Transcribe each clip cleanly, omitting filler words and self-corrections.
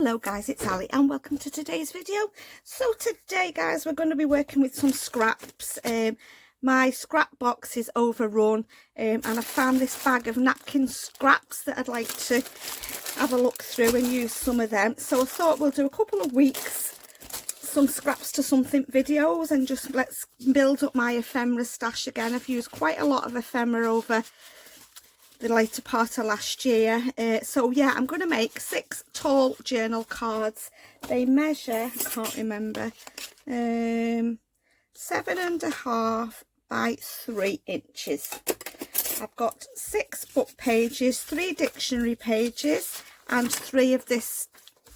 Hello guys, it's Ali and welcome to today's video. So today guys, we're going to be working with some scraps. My scrap box is overrun and I found this bag of napkin scraps that I'd like to have a look through and use some of them. So I thought we'll do a couple of weeks some scraps to something videos and just let's build up my ephemera stash again. I've used quite a lot of ephemera over the later part of last year. So yeah, I'm going to make 6 tall journal cards. They measure, I can't remember, 7.5 by 3 inches. I've got 6 book pages, 3 dictionary pages and 3 of this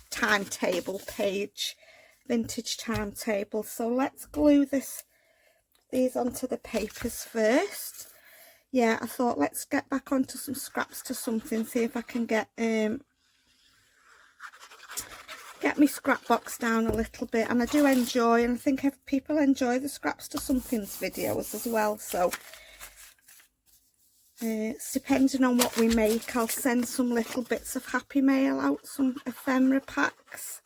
timetable page, vintage timetable. So let's glue these onto the papers first. Yeah, I thought let's get back onto some scraps to something, see if I can get my scrap box down a little bit. And I do enjoy, and I think people enjoy the scraps to something's videos as well. So it's depending on what we make, I'll send some little bits of happy mail out, some ephemera packs.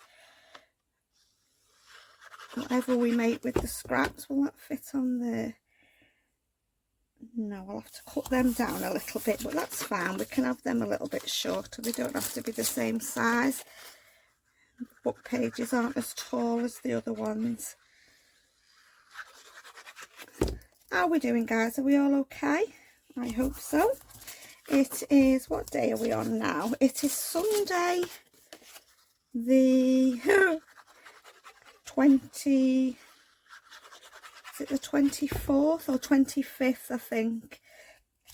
Whatever we make with the scraps, will that fit on there? No, I'll have to cut them down a little bit, but that's fine. We can have them a little bit shorter. They don't have to be the same size. Book pages aren't as tall as the other ones. How are we doing, guys? Are we all okay? I hope so. It is, what day are we on now? It is Sunday, the 20... Is it the 24th or 25th, I think.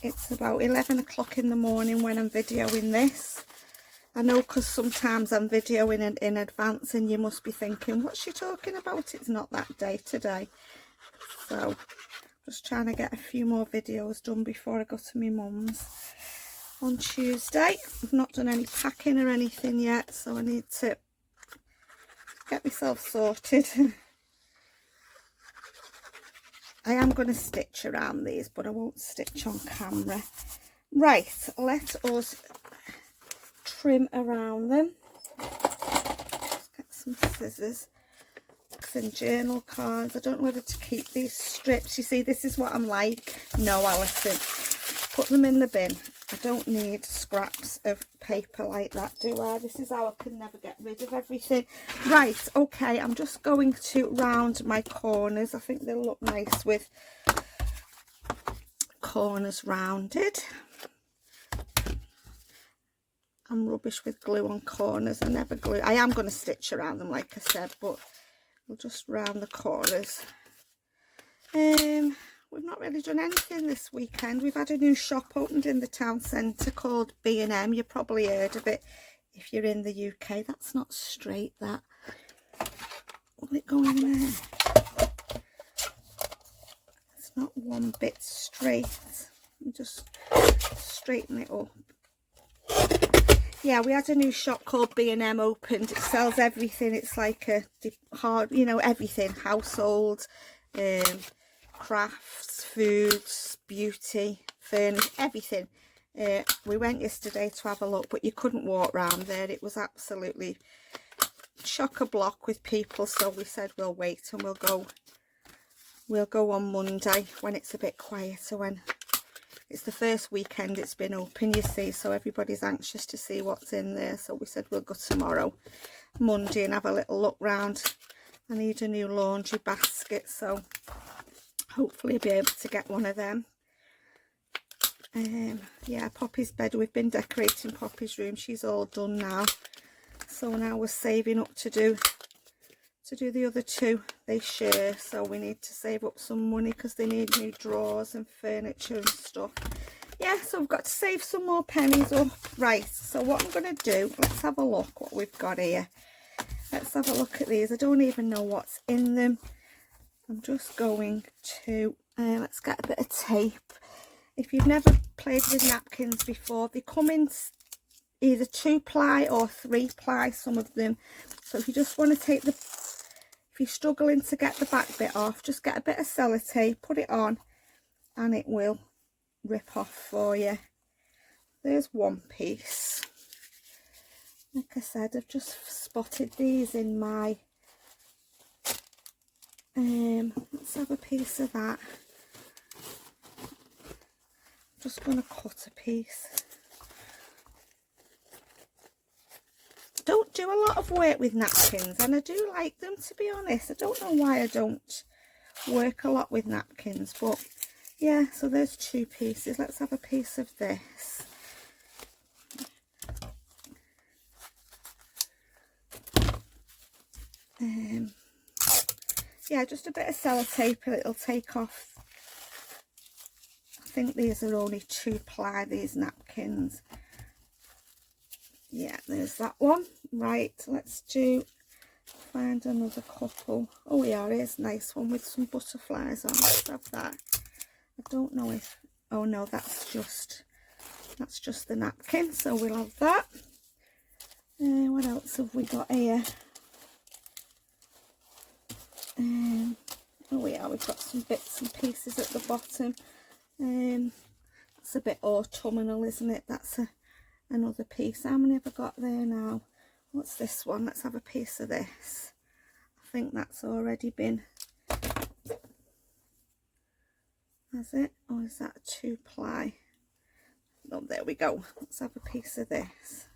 It's about 11 o'clock in the morning when I'm videoing this. I know, because sometimes I'm videoing in advance and you must be thinking, what's she talking about? It's not that day today. So, just trying to get a few more videos done before I go to my mum's on Tuesday. I've not done any packing or anything yet, so I need to get myself sorted. I am going to stitch around these, but I won't stitch on camera. Right, let us trim around them. Let's get some scissors. And journal cards. I don't know whether to keep these strips. You see, this is what I'm like. No, Alison, put them in the bin. I don't need scraps of paper like that, do I? This is how I can never get rid of everything. Right, okay, I'm just going to round my corners. I think they'll look nice with corners rounded. I'm rubbish with glue on corners. I never glue. I am going to stitch around them, like I said, but we'll just round the corners. We've not really done anything this weekend. We've had a new shop opened in the town centre called B&M. You probably heard of it if you're in the UK. That's not straight, that. Will it go in there? It's not one bit straight. Let me just straighten it up. Yeah, we had a new shop called B&M opened. It sells everything. It's like a hard, you know, everything. Household, crafts, foods, beauty, furniture, everything. We went yesterday to have a look, but you couldn't walk round there. It was absolutely chock-a-block with people, so we said we'll wait and we'll go on Monday when it's a bit quieter, when it's the first weekend it's been open, you see, so everybody's anxious to see what's in there. So we said we'll go tomorrow, Monday, and have a little look round. I need a new laundry basket, so hopefully I'll be able to get one of them. Yeah, Poppy's bed, we've been decorating Poppy's room. She's all done now, so now we're saving up to do the other 2 they share. So we need to save up some money because they need new drawers and furniture and stuff. Yeah, so we've got to save some more pennies up. Right, so what I'm going to do, let's have a look what we've got here. Let's have a look at these. I don't even know what's in them. I'm just going to let's get a bit of tape. If you've never played with napkins before, they come in either 2-ply or 3-ply, some of them. So if you just want to take if you're struggling to get the back bit off, just get a bit of sellotape, put it on, and it will rip off for you. There's one piece. like I said, I've just spotted these in my, let's have a piece of that. I'm just going to cut a piece. Don't do a lot of work with napkins, and I do like them, to be honest. I don't know why I don't work a lot with napkins, but yeah, so there's 2 pieces. Let's have a piece of this. Yeah, just a bit of sellotape, it'll take off. I think these are only 2 ply, these napkins. Yeah, there's that one. Right, let's find another couple. Oh yeah, here's a nice one with some butterflies on. Let's have that. I don't know if, oh no, that's just the napkin, so we'll have that. What else have we got here? Oh yeah, we've got some bits and pieces at the bottom. That's a bit autumnal, isn't it? That's another piece. How many have I got there now? What's this one? Let's have a piece of this. I think that's already been, has it? Or is that a 2 ply? Oh, there we go. Let's have a piece of this.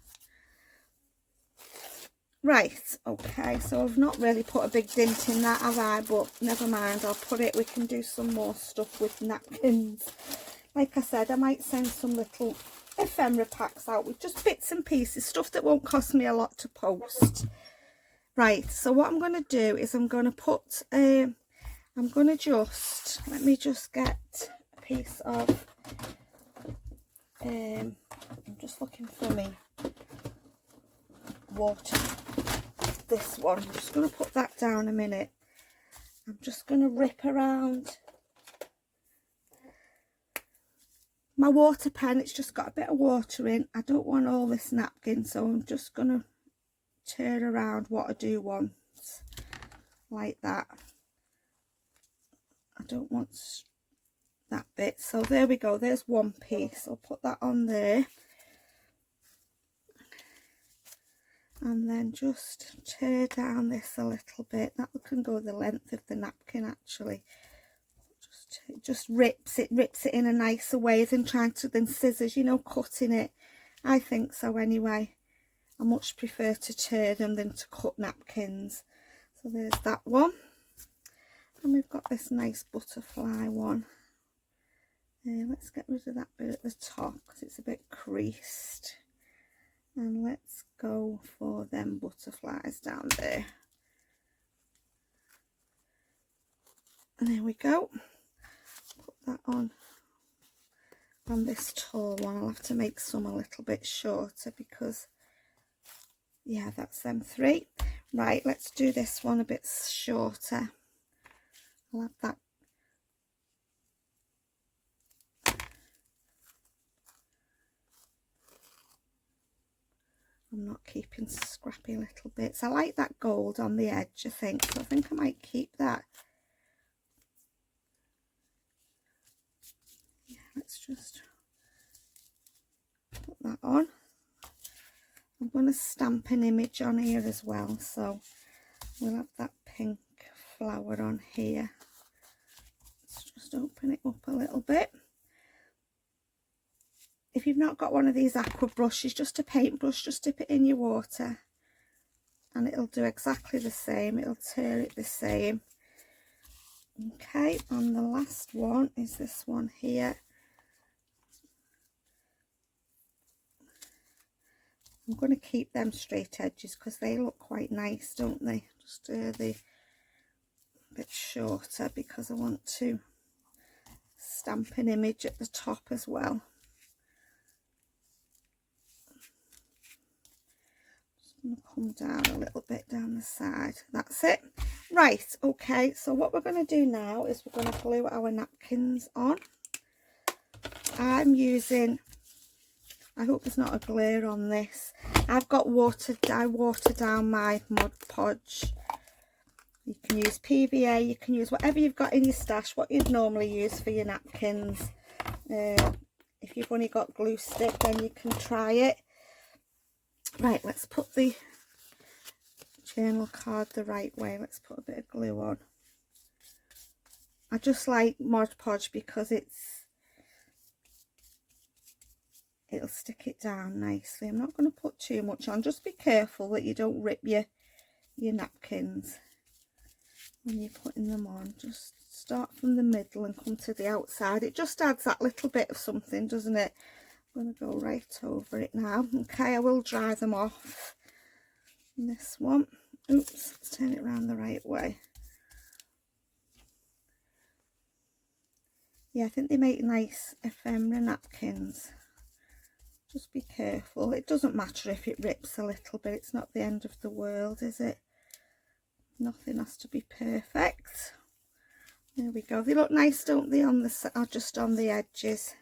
Right, okay, so I've not really put a big dent in that, have I? But never mind, I'll put it, we can do some more stuff with napkins. Like I said, I might send some little ephemera packs out with just bits and pieces, stuff that won't cost me a lot to post. Right, so what I'm going to do is I'm going to put, let me just get a piece of, I'm just looking for me water. This one, I'm just going to put that down a minute. I'm just going to rip around my water pen. It's just got a bit of water in. I don't want all this napkin, so I'm just going to turn around what I do want, like that. I don't want that bit. So there we go, there's one piece. I'll put that on there. And then just tear down this a little bit. That can go the length of the napkin actually. Just rips it in a nicer way than trying to scissors, you know, cutting it. I think so anyway. I much prefer to tear them than to cut napkins. So there's that one. And we've got this nice butterfly one. Let's get rid of that bit at the top because it's a bit creased. And let's go for them butterflies down there. And there we go. Put that on this tall one. I'll have to make some a little bit shorter because, yeah, that's them 3. Right, let's do this one a bit shorter. I'll have that. I'm not keeping scrappy little bits. I like that gold on the edge, I think. So I think I might keep that. Yeah, let's just put that on. I'm going to stamp an image on here as well. So we'll have that pink flower on here. Let's just open it up a little bit. If you've not got one of these aqua brushes, just a paintbrush, just dip it in your water and it'll do exactly the same. It'll tear it the same. Okay, and the last one is this one here. I'm going to keep them straight edges because they look quite nice, don't they? Just the bit shorter because I want to stamp an image at the top as well. Come down a little bit down the side. That's it. Right, okay, so what we're going to do now is we're going to glue our napkins on. I'm using, I hope there's not a glare on this, I've got I water down my Mod Podge. You can use PVA, you can use whatever you've got in your stash, what you'd normally use for your napkins. If you've only got glue stick, then you can try it. Right, let's put the journal card the right way. Let's put a bit of glue on. I just like Mod Podge because it'll stick it down nicely. I'm not going to put too much on. Just be careful that you don't rip your napkins when you're putting them on. Just start from the middle and come to the outside. It just adds that little bit of something, doesn't it? I'm going to go right over it now. Okay, I will dry them off. And this one, oops, let's turn it around the right way. Yeah, I think they make nice ephemera napkins. Just be careful. It doesn't matter if it rips a little bit. It's not the end of the world, is it? Nothing has to be perfect. There we go. They look nice, don't they, on the or just on the edges.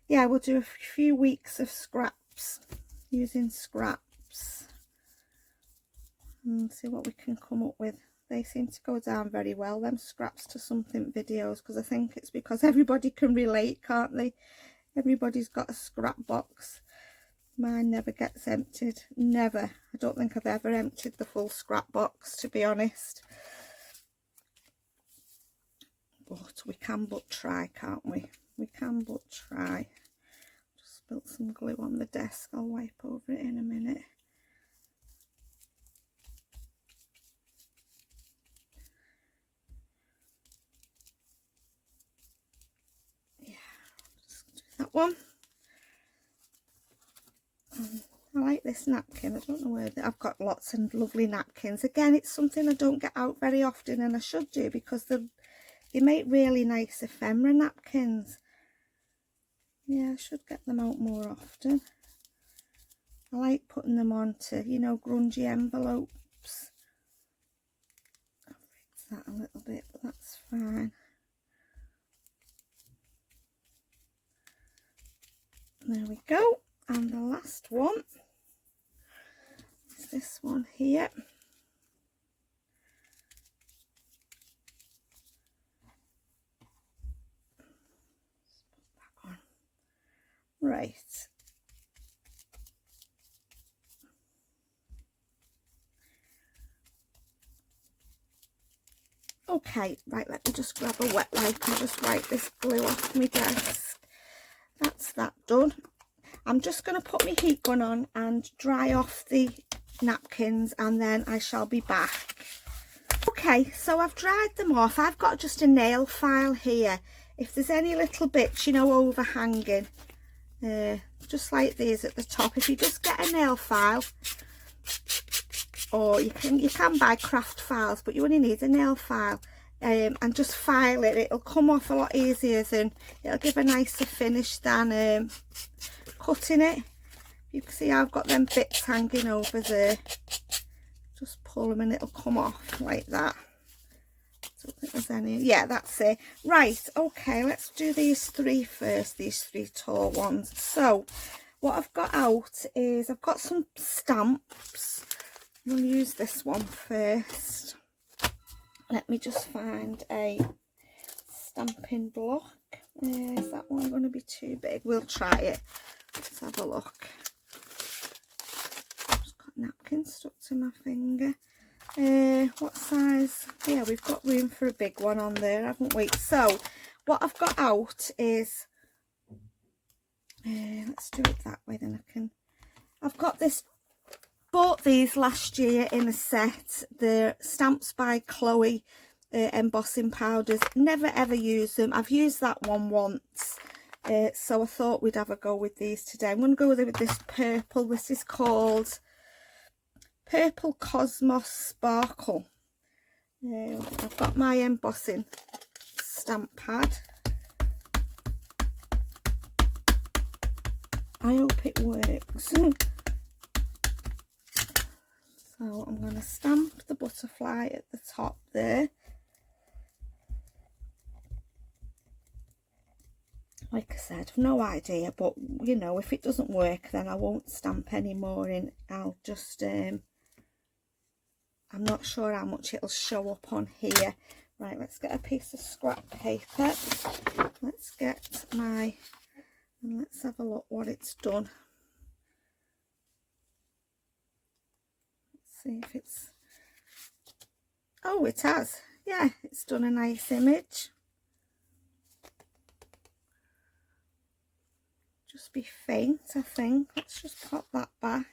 Yeah, we'll do a few weeks of scraps, using scraps, and see what we can come up with. They seem to go down very well, them scraps to something videos, because I think it's because everybody can relate, can't they? Everybody's got a scrap box. Mine never gets emptied, never. I don't think I've ever emptied the full scrap box, to be honest. But we can but try, can't we? We can but try. Just spilt some glue on the desk. I'll wipe over it in a minute. Yeah, just do that one. I like this napkin. I don't know where I've got lots of lovely napkins. Again, it's something I don't get out very often, and I should do, because they make really nice ephemera napkins. Yeah, I should get them out more often. I like putting them onto, you know, grungy envelopes. I'll fix that a little bit, but that's fine. There we go. And the last one is this one here. Let's put that on. Right. Okay, right, let me just grab a wet wipe and just wipe this glue off my desk. That's that done. I'm just going to put my heat gun on and dry off the napkins, and then I shall be back. Okay, so I've dried them off. I've got just a nail file here. If there's any little bits, you know, overhanging, just like these at the top, if you just get a nail file, or you can buy craft files, but you only need a nail file, and just file it. It'll come off a lot easier, than it'll give a nicer finish than cutting it. You can see I've got them bits hanging over there. Just pull them and it'll come off like that. Don't think there's any. Yeah, that's it. Right, okay, let's do these three first, these three tall ones. So what I've got out is I've got some stamps. We'll use this one first. Let me just find a stamping block. Is that one going to be too big? We'll try it. Let's have a look. Just got napkin stuck to my finger. What size? Yeah, we've got room for a big one on there, haven't we? So what I've got out is, let's do it that way, then I can. I've got this. Bought these last year in a set. They're Stamps by Chloe embossing powders. Never ever use them. I've used that one once, so I thought we'd have a go with these today. I'm going to go with this purple. This is called Purple Cosmos Sparkle. I've got my embossing stamp pad. I hope it works. So I'm going to stamp the butterfly at the top there. Like I said, no idea, but you know, if it doesn't work, then I won't stamp anymore in. I'll just, I'm not sure how much it'll show up on here. Right, let's get a piece of scrap paper. Let's get my And let's have a look what it's done. Let's see if it's, oh, it has. Yeah, it's done a nice image. Just be faint, I think. Let's just pop that back.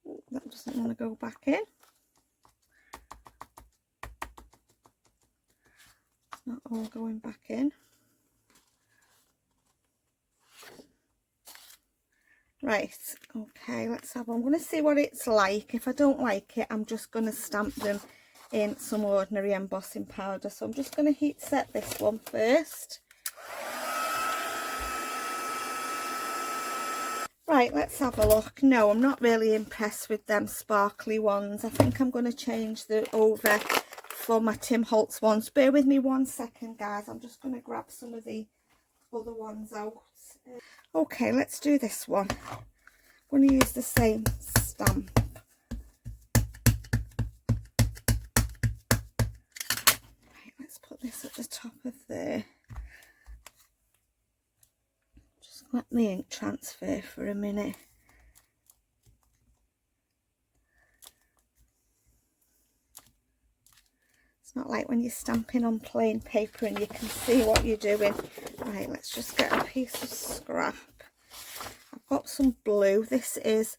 Ooh, that doesn't want to go back in. It's not all going back in. Right, okay, let's have, I'm going to see what it's like. If I don't like it, I'm just going to stamp them in some ordinary embossing powder. So I'm just going to heat set this one first. Right, let's have a look. No, I'm not really impressed with them sparkly ones. I think I'm going to change the over for my Tim Holtz ones. Bear with me 1 second, guys. I'm just going to grab some of the other ones out. Okay, let's do this one. I'm going to use the same stamp. Right, let's put this at the top of there. Just let the ink transfer for a minute. It's not like when you're stamping on plain paper and you can see what you're doing. Right, let's just get a piece of scrap. I've got some blue. This is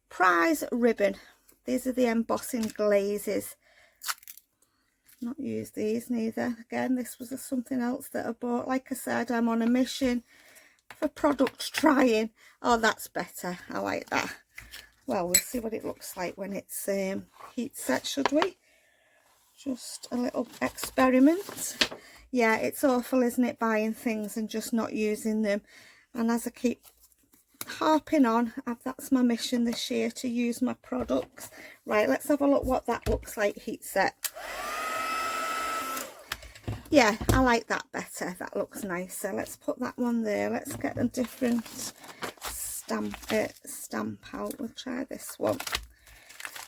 prize ribbon. These are the embossing glazes. Not used these neither. Again, this was something else that I bought. Like I said, I'm on a mission for product trying. Oh, that's better. I like that. Well, we'll see what it looks like when it's heat set, should we? Just a little experiment. Yeah, it's awful, isn't it, buying things and just not using them. And as I keep harping on, that's my mission this year, to use my products. Right, let's have a look what that looks like heat set. Yeah, I like that better. That looks nicer. Let's put that one there. Let's get a different stamp out. We'll try this one.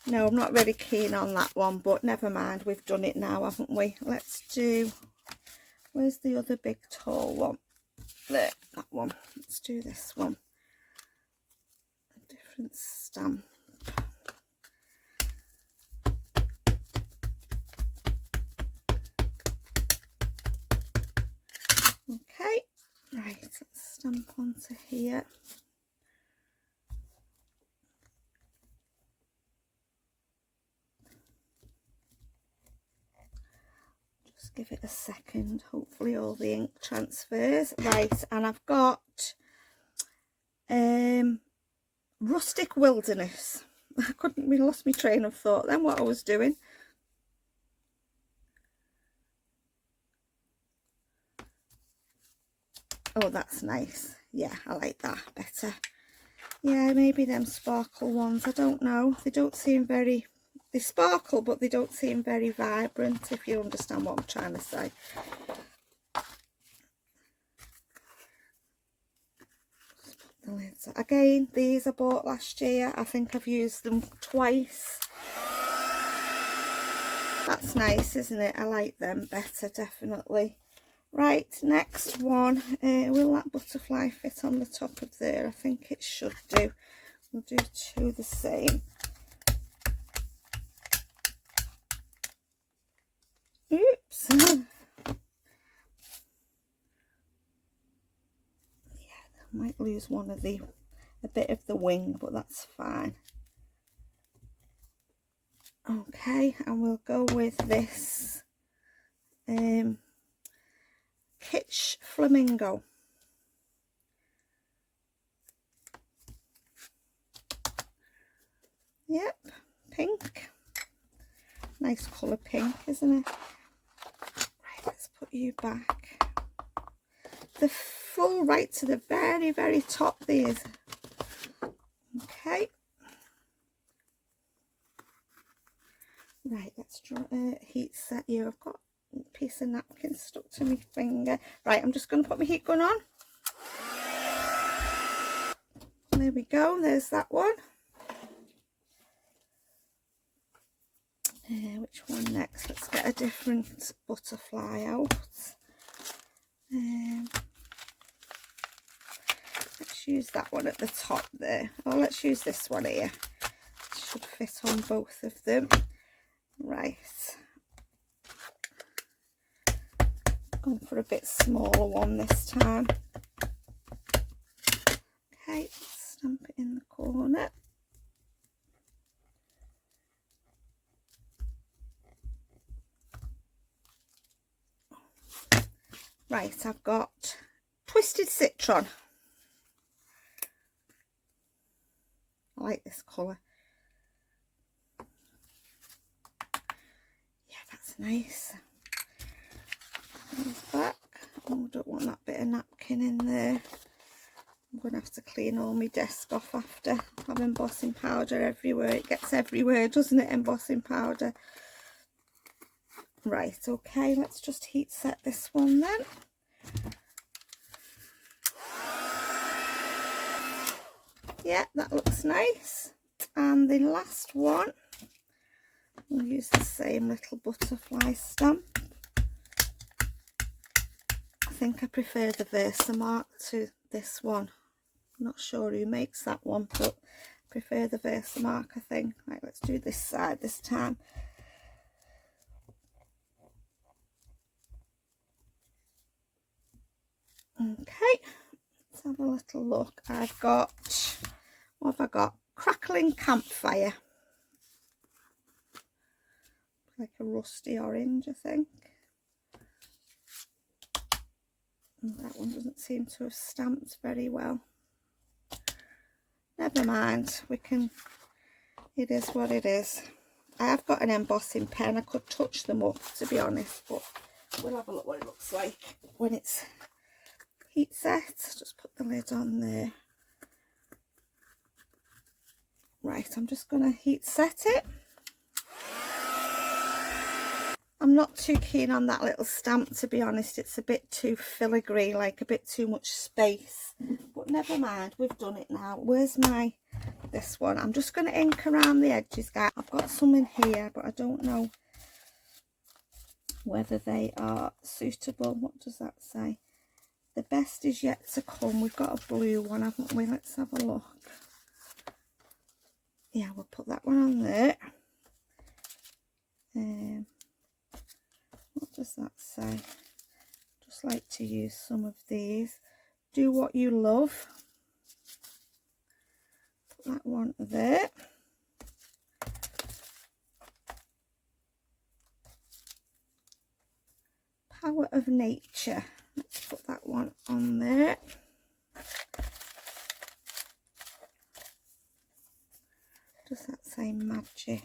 No, I'm not really keen on that one, but never mind. We've done it now, haven't we? Let's do, where's the other big tall one? There, that one. Let's do this one. A different stamp. Okay, right, let's stamp onto here. Just give it a second. Hopefully all the ink transfers. Right, and I've got Rustic Wilderness. We lost my train of thought then what I was doing. Oh, that's nice. Yeah, I like that better. Yeah, maybe them sparkle ones. I don't know. They don't seem very... They sparkle, but they don't seem very vibrant, if you understand what I'm trying to say. Just put the lids on. Again, these I bought last year. I think I've used them twice. That's nice, isn't it? I like them better, definitely. Right, next one. Will that butterfly fit on the top of there? I think it should do. We'll do two the same. Oops. Yeah, I might lose a bit of the wing, but that's fine. Okay, and we'll go with this Kitsch Flamingo. Yep, pink. Nice colour pink, isn't it? Right, let's put you back. The full right to the very, very top these. Okay. Right, let's draw heat set you. I've got a piece of napkin stuck to my finger. Right, I'm just going to put my heat gun on. There we go, there's that one. Which one next? Let's get a different butterfly out. Let's use that one at the top there. Oh, let's use this one here. Should fit on both of them. Right. Going for a bit smaller one this time. Okay, stamp it in the corner. Right, I've got Twisted Citron. I like this colour. Yeah, that's nice. Goes back. Oh, I don't want that bit of napkin in there. I'm going to have to clean all my desk off after. I have embossing powder everywhere. It gets everywhere, doesn't it, embossing powder? Right, okay, let's just heat set this one then. Yeah, that looks nice. And the last one, we'll use the same little butterfly stamp. I think I prefer the Versamark to this one. I'm not sure who makes that one, but I prefer the Versamark, I think. Right, let's do this side this time. Okay, let's have a little look. I've got, what have I got? Crackling Campfire. Like a rusty orange, I think. And that one doesn't seem to have stamped very well. Never mind, we can, it is what it is. I have got an embossing pen. I could touch them up, to be honest, but we'll have a look what it looks like when it's heat set. Just put the lid on there. Right, I'm just going to heat set it. I'm not too keen on that little stamp, to be honest. It's a bit too filigree, like a bit too much space. But never mind, we've done it now. Where's my, this one? I'm just going to ink around the edges, guys. I've got some in here, but I don't know whether they are suitable. What does that say? The best is yet to come. We've got a blue one, haven't we? Let's have a look. Yeah, we'll put that one on there. What does that say? Just like to use some of these. Do what you love. Put that one there. Power of Nature. Let's put that one on there. Does that say magic?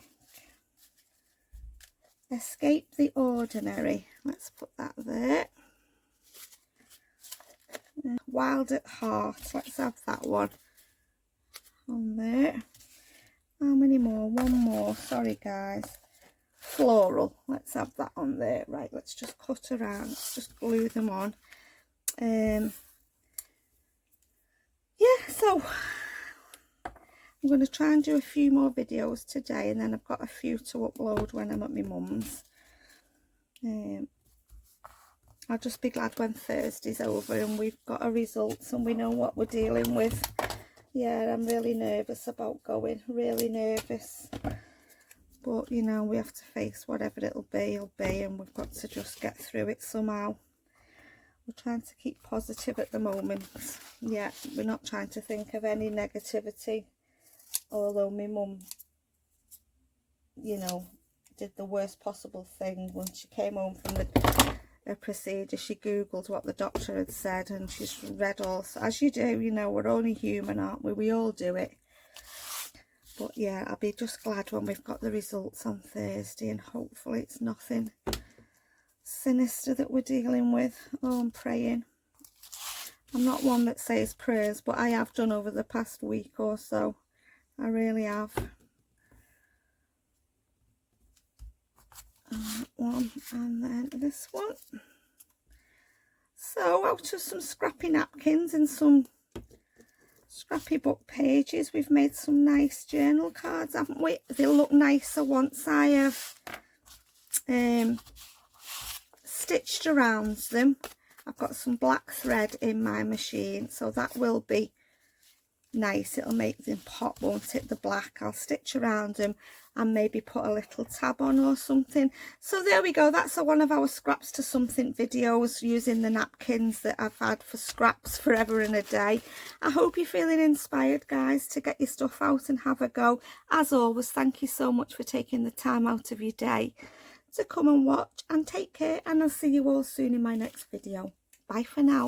Escape the Ordinary. Let's put that there. Wild at Heart. Let's have that one on there. How many more? One more. Sorry, guys. Floral. Let's have that on there. Right, let's just cut around. Let's just glue them on. Yeah, so I'm going to try and do a few more videos today, and then I've got a few to upload when I'm at my mum's. I'll just be glad when Thursday's over and we've got a result and we know what we're dealing with. Yeah, I'm really nervous about going, really nervous. But, you know, we have to face whatever it'll be, and we've got to just get through it somehow. We're trying to keep positive at the moment. Yeah, we're not trying to think of any negativity. Although my mum, you know, did the worst possible thing when she came home from her procedure. She googled what the doctor had said, and she's read all, as you do, you know, we're only human, aren't we? We all do it. But yeah, I'll be just glad when we've got the results on Thursday, and hopefully it's nothing sinister that we're dealing with. Oh, I'm praying. I'm not one that says prayers, but I have done over the past week or so. I really have. That one, and then this one. So out of some scrappy napkins and some scrappy book pages. We've made some nice journal cards, haven't we? They'll look nicer once I have stitched around them. I've got some black thread in my machine, so that will be nice. It'll make them pop, won't it, the black. I'll stitch around them and maybe put a little tab on or something. So there we go, that's one of our scraps to something videos using the napkins that I've had for scraps forever and a day. I hope you're feeling inspired, guys, to get your stuff out and have a go. As always, thank you so much for taking the time out of your day to come and watch, and take care, and I'll see you all soon in my next video. Bye for now.